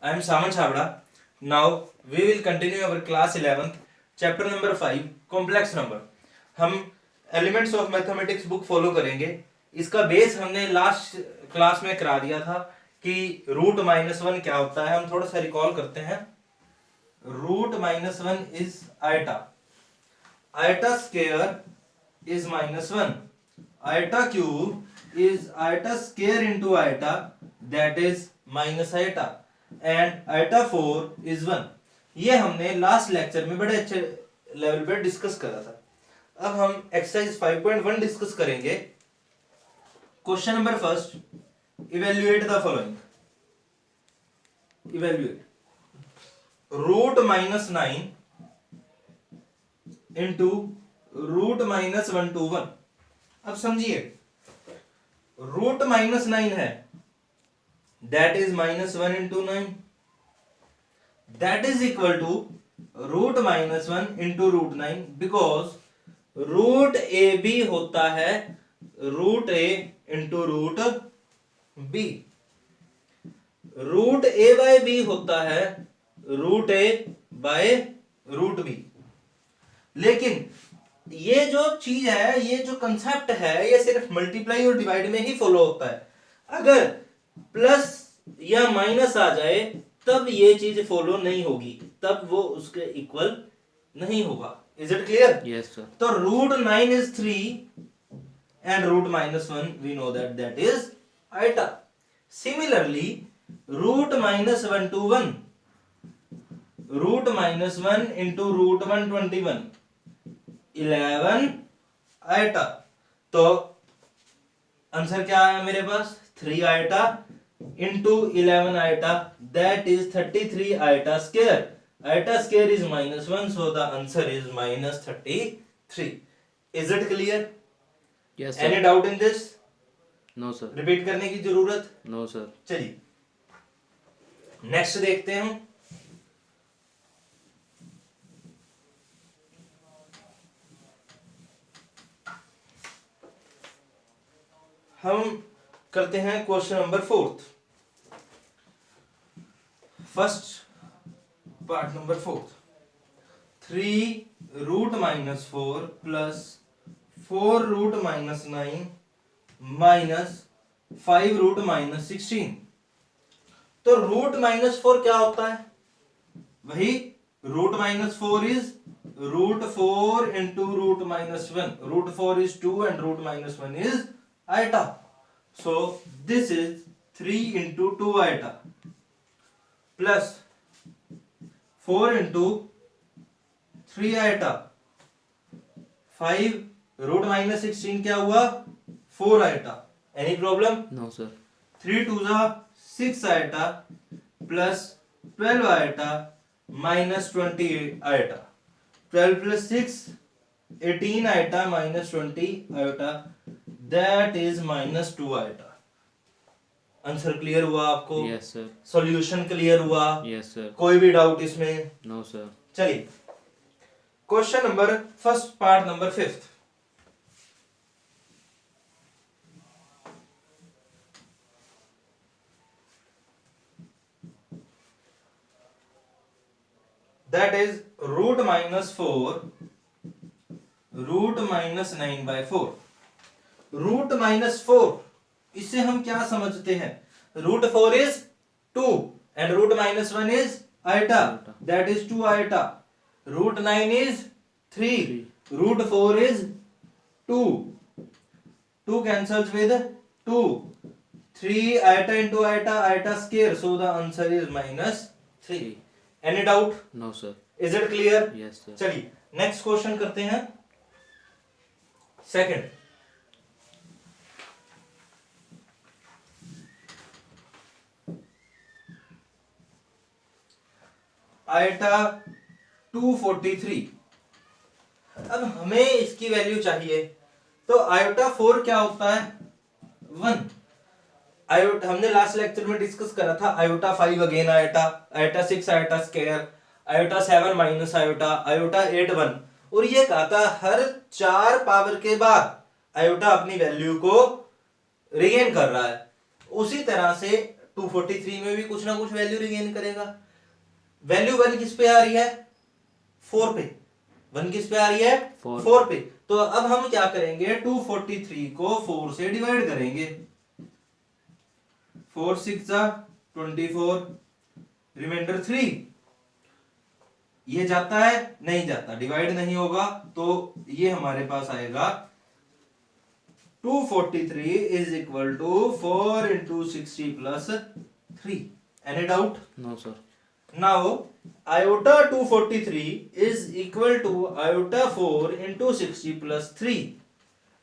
I am Saman Chabra. Now we will continue our class 11th, chapter number 5, complex number. हम elements of mathematics book follow करेंगे. इसका base हमने last class में करा दिया था कि रूट माइनस वन क्या होता है. हम थोड़ा सा रिकॉल करते हैं. Root minus one is iota. Iota square is minus 1. Iota cube is iota square into iota, that is minus iota, and iota 4 is 1. ये हमने लास्ट लेक्चर में बड़े अच्छे लेवल पे डिस्कस करा था. अब हम एक्सरसाइज 5.1 डिस्कस करेंगे. Question number first, evaluate the following. Evaluate root minus 9 into root minus 1 to 1. अब समझिए, रूट माइनस 9 है, that is minus 1 into 9, that is equal to root minus 1 into root 9, because root A B होता है root A into root B. Root A by B होता है root A by root B. लेकिन ये जो चीज है, ये जो कंसेप्ट है, ये सिर्फ मल्टीप्लाई और डिवाइड में ही फॉलो होता है. अगर प्लस या माइनस आ जाए तब ये चीज फॉलो नहीं होगी, तब वो उसके इक्वल नहीं होगा. Is it clear? Yes sir. तो root 9 is 3 and root minus 1 we know that is iota. Similarly root minus 1 to 1, root minus 1 into root 121, 11 iota. तो आंसर क्या आया मेरे पास? 3 iota into 11 iota, that is 33 iota square. Iota square is minus 1, so the answer is minus 33. Is it clear? Yes any sir. Doubt in this? No sir. Repeat करने की जरूरत? No sir. चलिए next देखते हैं. हम करते हैं question number 4. First part number 4. 3 root minus 4 plus 4 root minus 9 minus 5 root minus 16. तो रूट माइनस 4 क्या होता है? वही root minus 4 is root 4 into root minus 1. Root 4 is 2 and root minus 1 is iota. So this is 3 into 2 iota plus 4 into 3 iota, 5 root minus 16 क्या हुआ? 4 iota. Any problem? No sir. 3 to the 6 iota plus 12 iota minus 20 iota. 12 plus 6 18 iota minus 20 iota, that is minus 2 iota. Answer clear हुआ आपको? Yes sir. Solution clear हुआ? Yes sir. कोई भी doubt इसमें? No sir. चलिए question number first part number 5th. that is root minus 4 root minus 9 by 4. Root minus 4, इससे हम क्या समझते हैं? Root 4 is 2 and root minus 1 is iota, that is 2 iota. Root 9 is 3, root 4 is 2, 2 cancels with 2, 3 iota into iota, iota square, so the answer is minus 3. Any doubt? No sir. Is it clear? Yes sir. चलिए next question करते हैं. Second, iota 243. अब हमें इसकी value चाहिए. तो iota 4 क्या होता है? 1. आयोटा हमने लास्ट लेक्चर में डिस्कस करा था. Iota 5 again iota, iota 6 iota square, iota 7 minus iota, iota 8 1. और ये कहा था हर 4 पावर के बाद आयोटा अपनी वैल्यू को रिगेन कर रहा है. उसी तरह से 243 में भी कुछ ना कुछ वैल्यू रिगेन करेगा। वैल्यू 1 किस पे आ रही है? 4 पे। 1 किस पे आ रही है? 4 पे। तो अब हम क्या करेंगे, 243 को 4 से डिवाइड करेंगे। 4 6 24, रिमाइंडर 3। ये जाता है? नहीं जाता, डिवाइड नहीं होगा, तो ये हमारे पास आएगा 243 is equal to 4 into 60 plus 3। Any doubt? No sir. Now iota 243 is equal to iota 4 into 60 plus 3।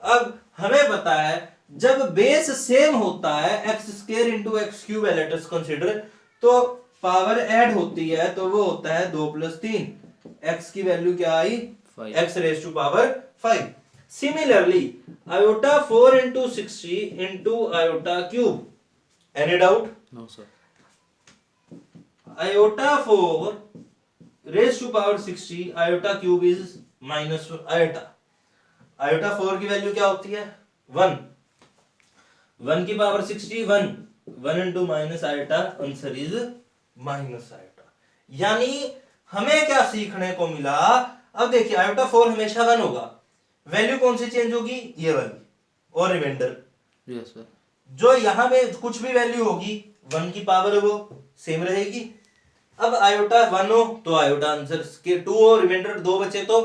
अब हमें पता है जब बेस सेम होता है x square into x cube, let's consider, तो पावर ऐड होती है तो वो होता है 2 प्लस 3। x की वैल्यू क्या आई? 5। x raise to power 5। Similarly iota 4 into 60 into iota cube। Any doubt? No sir. iota 4 raised to power 60 iota cube is minus iota। iota 4 की वैल्यू क्या होती है? 1। 1 की power 60 1। 1 into minus iota, answer is minus iota। यानी हमें क्या सीखने को मिला? अब देखिए iota 4 हमेशा 1 होगा, वैल्यू कौन सी चेंज होगी? ये वाली, और रिमाइंडर। Yes sir. जो यहां पे कुछ भी वैल्यू होगी 1 की पावर वो सेम रहेगी। अब आयोटा 1 हो तो आयोटा आंसर स्क्वायर 2 हो, रिमाइंडर 2 बचे तो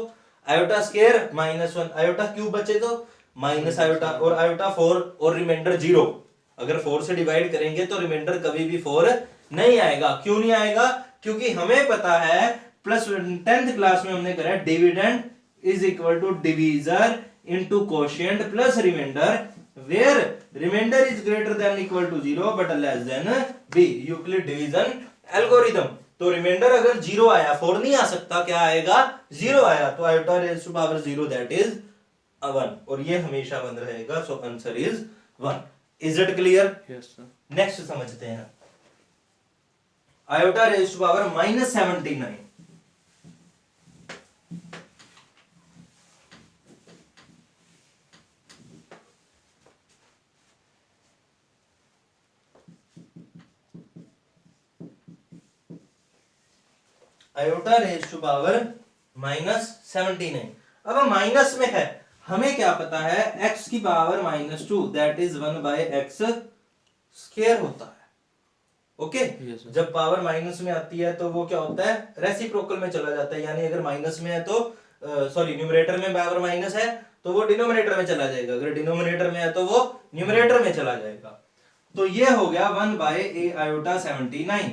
आयोटा स्क्वायर -1, आयोटा क्यूब बचे तो माइनस आयोटा, और आयोटा 4 और रिमाइंडर 0। अगर 4 से डिवाइड करेंगे तो रिमाइंडर कभी भी 4 नहीं आएगा। क्यों नहीं आएगा? क्योंकि हमें पता है प्लस 10th क्लास में हमने करा dividend is equal to divisor into quotient plus remainder, where remainder is greater than equal to 0 but less than b, Euclid division algorithm. तो रिमाइंडर अगर 0 आया, 4 नहीं आ सकता, क्या आएगा? 0 आया, तो iota raise to power 0 that is 1, और ये हमेशा 1 रहेगा, so answer is 1। Is it clear? Yes sir. Next समझते हैं, iota raise to power -79। Iota raise to power -79। अब माइनस में है, हमें क्या पता है? x की power -2 that is 1 by x square होता है। Okay Yes, sir. जब पावर माइनस में आती है तो वो क्या होता है? रेसिप्रोकल में चला जाता है, यानी अगर माइनस में है तो सॉरी न्यूमरेटर में पावर माइनस है तो वो डिनोमिनेटर में चला जाएगा, अगर डिनोमिनेटर में है तो वो न्यूमरेटर में चला जाएगा। तो ये हो गया 1 बाय a आयोटा 79।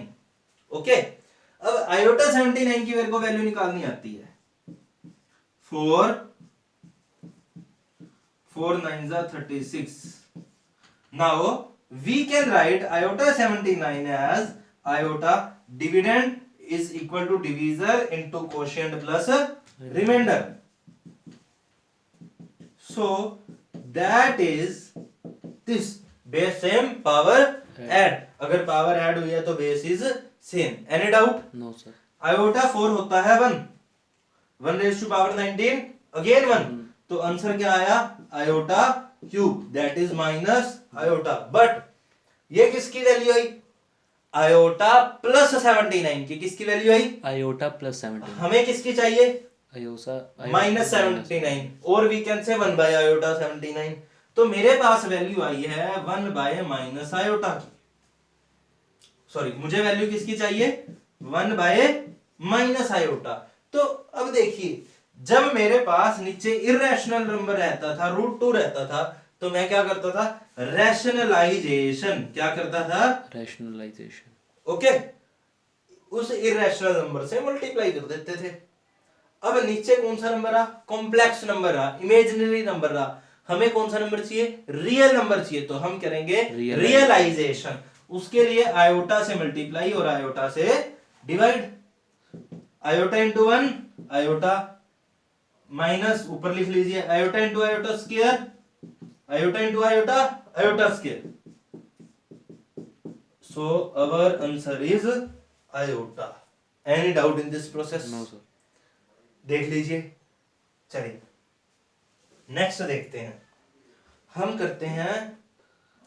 ओके अब आयोटा 79 की मेरे को वैल्यू निकालनी आती है। 4 9 36। Now we can write iota 79 as iota dividend is equal to divisor into quotient plus remainder, so that is this base same power add, अगर पावर ऐड हुई है तो base is same. Any doubt? No sir. Iota 4 होता है 1, 1 raise to power 19 again 1, तो answer क्या आया? Iota cube that is minus iota. But ये किसकी वैल्यू आई? आयोटा प्लस 79 की। किसकी वैल्यू आई? Iota plus 17। हमें किसकी चाहिए? आयोसा -79, और we can say 1 by iota 79। तो मेरे पास वैल्यू आई है 1 बाय माइनस आयोटा की। सॉरी, मुझे वैल्यू किसकी चाहिए? 1 बाय माइनस आयोटा। तो अब देखिए, जब मेरे पास नीचे इरेशनल नंबर रहता था, √2 रहता था, तो मैं क्या करता था? रैशनलाइजेशन। क्या करता था? रैशनलाइजेशन। ओके उस इरेशनल नंबर से मल्टीप्लाई कर देते थे। अब नीचे कौन सा नंबर रहा? कॉम्प्लेक्स नंबर रहा, इमेजिनरी नंबर रहा। हमें कौन सा नंबर चाहिए? रियल नंबर चाहिए, तो हम करेंगे रियलाइजेशन। उसके लिए आयोटा से मल्टीप्लाई और आयोटा से divide. Iota into 1 iota, minus ऊपर लिख लीजिए iota into iota square, iota into iota, iota square. So our answer is iota. Any doubt in this process? No sir. देख लीजिए। चलिए नेक्स्ट देखते हैं, हम करते हैं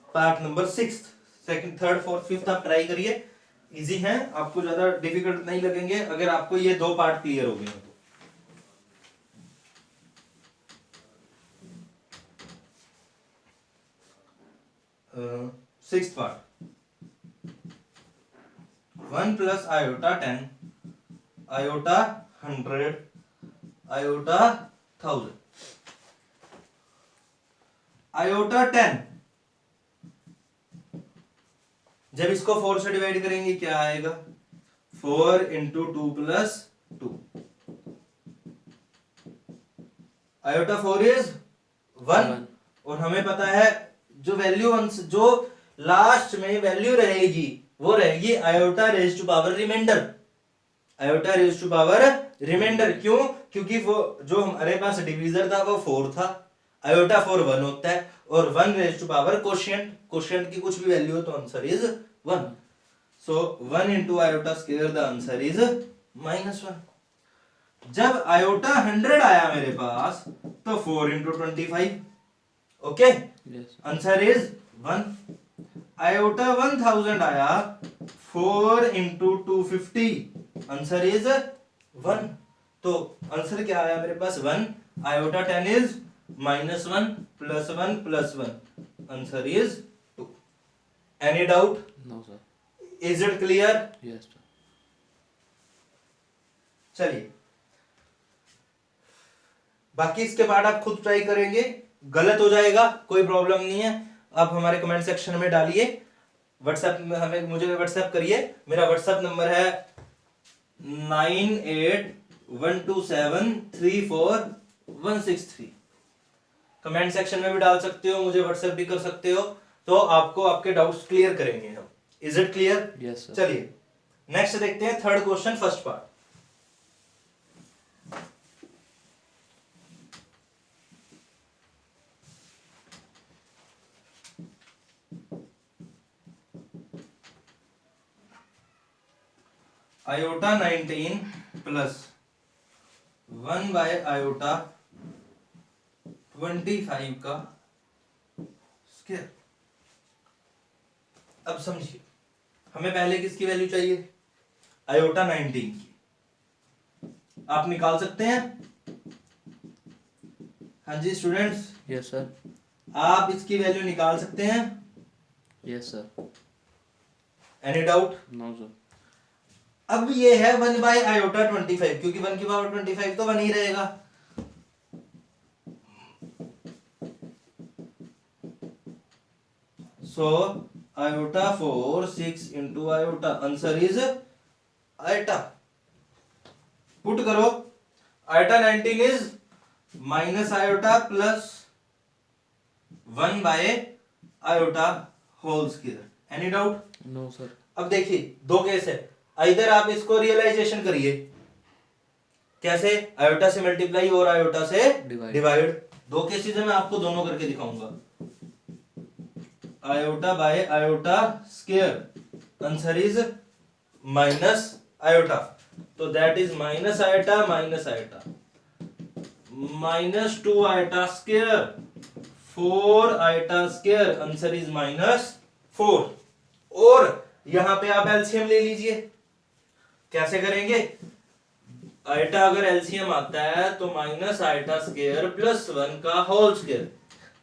part number 6। Second, third, fourth, fifth आप ट्राई करिए, इजी है, आपको ज्यादा डिफिकल्ट नहीं लगेंगे अगर आपको ये दो पार्ट क्लियर हो गए तो। Sixth part, 1 plus iota 10, iota 100, iota 1000, iota 10 जब इसको 4 से डिवाइड करेंगे क्या आएगा, 4 इंटू 2 प्लस 2, आयोटा 4 इज 1, और हमें पता है जो वैल्यू जो लास्ट में वैल्यू रहेगी वो रहेगी iota raise to power remainder, iota raise to power remainder. क्यों? क्योंकि वो जो हमारे पास डिवीजर था वो 4 था, आयोटा 4 1 होता है, और 1 raise to power quotient, quotient की कुछ भी वैल्यू हो तो answer is 1, so 1 into iota square the answer is -1। जब आयोटा 100 आया मेरे पास तो 4 into 25, okay, answer is 1। Iota 1000 आया, 4 इंटू 250, आंसर इज 1। तो आंसर क्या आया मेरे पास 1, iota 10 is -1 plus 1 plus 1, answer is 2। Any doubt? No sir. Is it clear? Yes sir. चलिए बाकी इसके बाद आप खुद ट्राई करेंगे, गलत हो जाएगा कोई प्रॉब्लम नहीं है, आप हमारे कमेंट सेक्शन में डालिए, व्हाट्सएप में हमें मुझे व्हाट्सएप करिए, मेरा व्हाट्सएप नंबर है 9812734163। कमेंट सेक्शन में भी डाल सकते हो, मुझे व्हाट्सएप भी कर सकते हो, तो आपको आपके डाउट्स क्लियर करेंगे हम। Is it clear? Yes sir. चलिए नेक्स्ट देखते हैं, third question first part. Iota 19 plus 1 by iota 25 का स्क्वायर। अब समझिए, हमें पहले किसकी वैल्यू चाहिए, आयोटा 19 की। आप निकाल सकते हैं? हाँ जी स्टूडेंट्स, यस सर। आप इसकी वैल्यू निकाल सकते हैं? Yes sir. Any doubt? No sir. अब ये है 1 बाय आयोटा 25, क्योंकि 1 की पावर 25 तो 1 ही रहेगा, so iota 4 6 into iota, answer is iota. Put करो, iota 19 is minus iota plus 1 by iota whole square. Any doubt? No sir. अब देखिए दो केस है, इधर आप इसको रियलाइजेशन करिए, कैसे, आयोटा से मल्टीप्लाई और आयोटा से डिवाइड। दो केसेस है, मैं आपको दोनों करके दिखाऊंगा। Iota by iota square, answer is minus iota, तो that is minus iota -2 iota square 4 iota square, answer is -4। और यहां पे आप एलसीएम ले लीजिए, कैसे करेंगे, आयटा अगर एलसीएम आता है तो माइनस आयटा स्क्वायर प्लस 1 का whole square,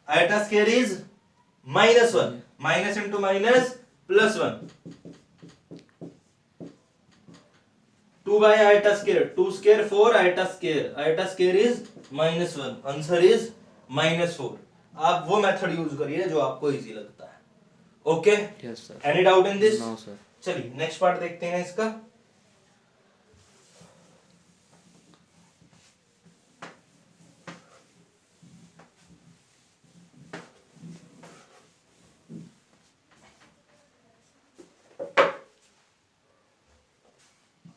iota square is -1, minus into minus plus 1, 2 by iota square, 2 square 4 iota square is -1, answer is -4। आप वो मेथड यूज करिए जो आपको इजी लगता है, okay? Yes sir. Any doubt in this? No sir. चलिए next part देखते हैं इसका।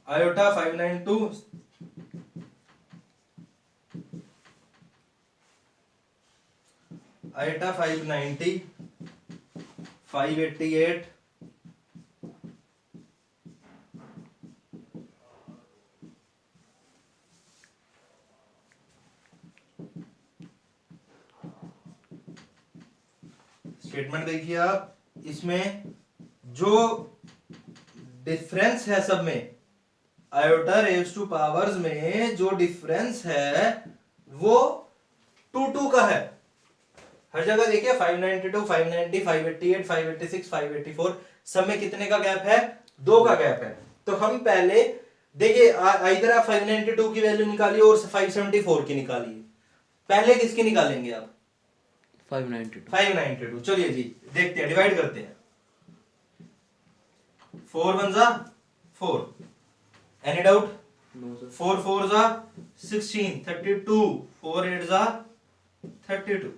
आयोटा 592 आयोटा 590 588 स्टेटमेंट देखिए आप, इसमें जो डिफरेंस है सब में, आयोटा रेज टू पावर्स में जो डिफरेंस है वो 2 का है। हर जगह देखिए 592, 590, 588, 586, 584 सब में कितने का गैप है? 2 का गैप है। तो हम पहले देखिए इधर आप 592 की वैल्यू निकालिए और 574 की निकालिए। पहले किसकी निकालेंगे आप? 592। 592। चलिए जी देखते हैं, डिवाइड करते हैं। 4 1 जा 4, एनी डाउट? No sir. 4 4 जा 16, 32, 4 8 जा 32।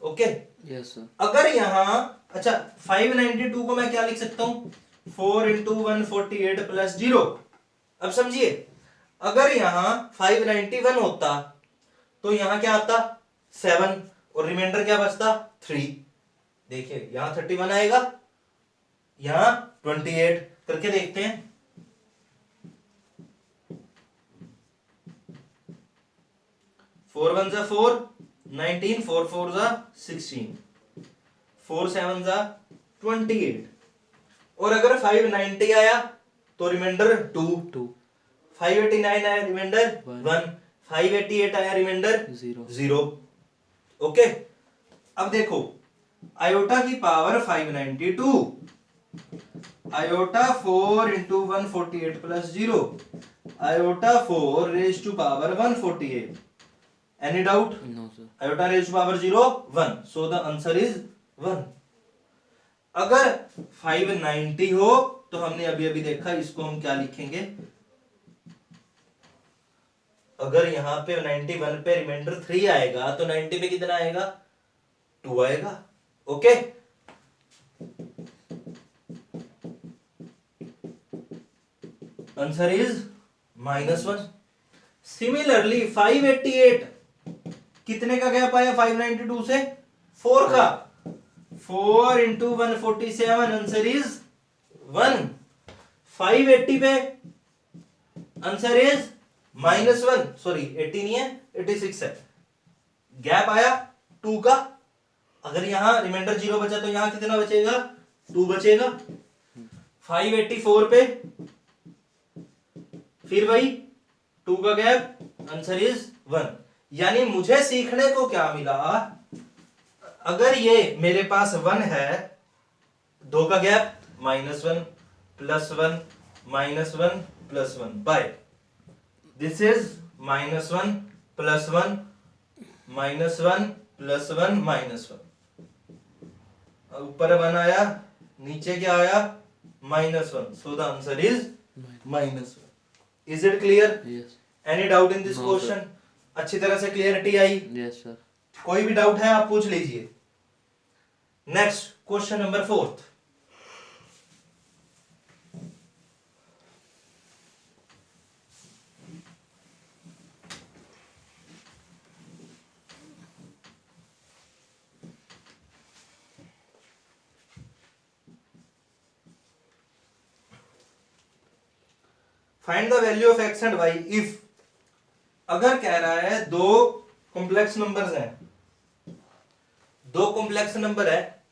Okay yes sir. अगर यहां अच्छा 592 को मैं क्या लिख सकता हूं? 4 इंटू 148 प्लस 0। अब समझिए, अगर यहां 591 होता तो यहां क्या आता? 7 और रिमाइंडर क्या बचता? 3। देखिए यहां 31 आएगा, यहां 28 करके देखते हैं। 4 1 जा 4, 19, 4 4 जा 16, 4 7 जा 28। और अगर 590 आया तो रिमाइंडर 2, 589 आया रिमाइंडर 1, 588 आया रिमाइंडर 0। ओके अब देखो, आयोटा की power 592, iota 4 into 148 plus 0, iota 4 raise to power 148। Any doubt? No sir. Iota raise to power 0 1, so the answer is 1। अगर 590 हो तो हमने अभी अभी देखा, इसको हम क्या लिखेंगे? अगर यहां पे 91 पे रिमाइंडर 3 आएगा तो 90 पे कितना आएगा? 2 आएगा। Okay answer is -1। सिमिलरली 588 कितने का गैप आया 592 से? 4 का। 4 इंटू 147 आंसर इज 1। 580 पे आंसर इज -1, सॉरी 80 नहीं है 86 है। गैप आया 2 का। अगर यहां रिमाइंडर 0 बचा तो यहां कितना बचेगा? 2 बचेगा। 584 पे फिर वही 2 का गैप, आंसर इज 1। यानी मुझे सीखने को क्या मिला? अगर ये मेरे पास 1 है, 2 का गैप, -1 +1 -1 +1 बाय दिस इज -1 +1 -1 +1 -1। ऊपर 1 आया, नीचे क्या आया? -1, so the answer is -1। Is it clear? Yes. Any doubt in this No, question? अच्छी तरह से क्लियरिटी आई? Yes sir. कोई भी डाउट है आप पूछ लीजिए। Next question number 4। Find the value of x and y if, अगर कह रहा है दो कॉम्प्लेक्स नंबर्स हैं, दो कॉम्प्लेक्स नंबर है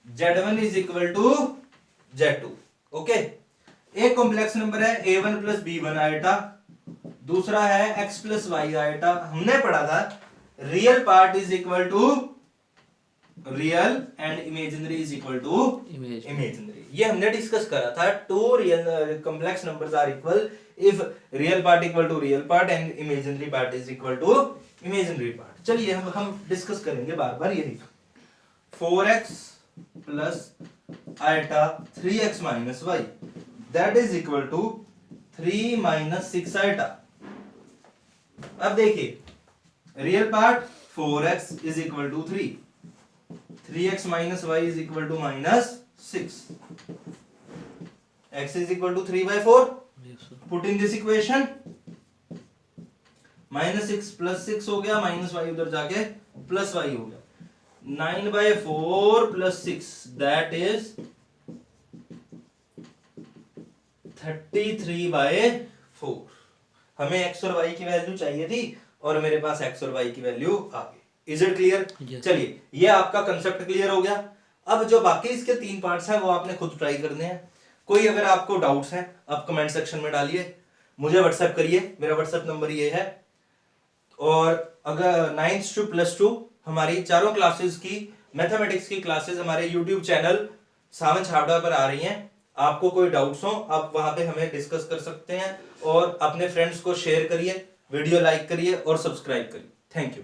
z1 is equal to z2। Okay एक कॉम्प्लेक्स नंबर है a1 प्लस b1 आयोटा, दूसरा है x प्लस वाई आयोटा। हमने पढ़ा था real part is equal to real and imaginary is equal to imaginary. ये हमने डिस्कस करा था। Two real complex numbers are equal if real part equal to real part and imaginary part is equal to imaginary part. चलिए हम discuss करेंगे बार बार यही। 4x प्लस iota 3x minus Y that is equal to 3 minus 6 iota. अब देखिए real part 4x is equal to 3, 3x minus Y is equal to -6, x is equal to 3/4. Yes, sir. Put in this equation, -6 + 6 हो गया, -y उधर जाके +y हो गया। 9/4 + 6 that is 33/4। हमें x और y की वैल्यू चाहिए थी और मेरे पास x और y की वैल्यू आ गई। Is it clear? Yes. चलिए ये आपका कंसेप्ट क्लियर हो गया। अब जो बाकी इसके 3 पार्ट्स हैं वो आपने खुद ट्राई करने हैं। कोई अगर आपको डाउट्स हैं आप कमेंट सेक्शन में डालिए, मुझे व्हाट्सएप करिए, मेरा व्हाट्सएप नंबर ये है। और अगर 9th to +2 हमारी चारों क्लासेस की मैथमेटिक्स की क्लासेस हमारे यूट्यूब चैनल सावन छाबड़ा पर आ रही हैं। आपको कोई डाउट्स हो आप वहां पे हमें डिस्कस कर सकते हैं, और अपने फ्रेंड्स को शेयर करिए, वीडियो लाइक करिए और सब्सक्राइब करिए। Thank you.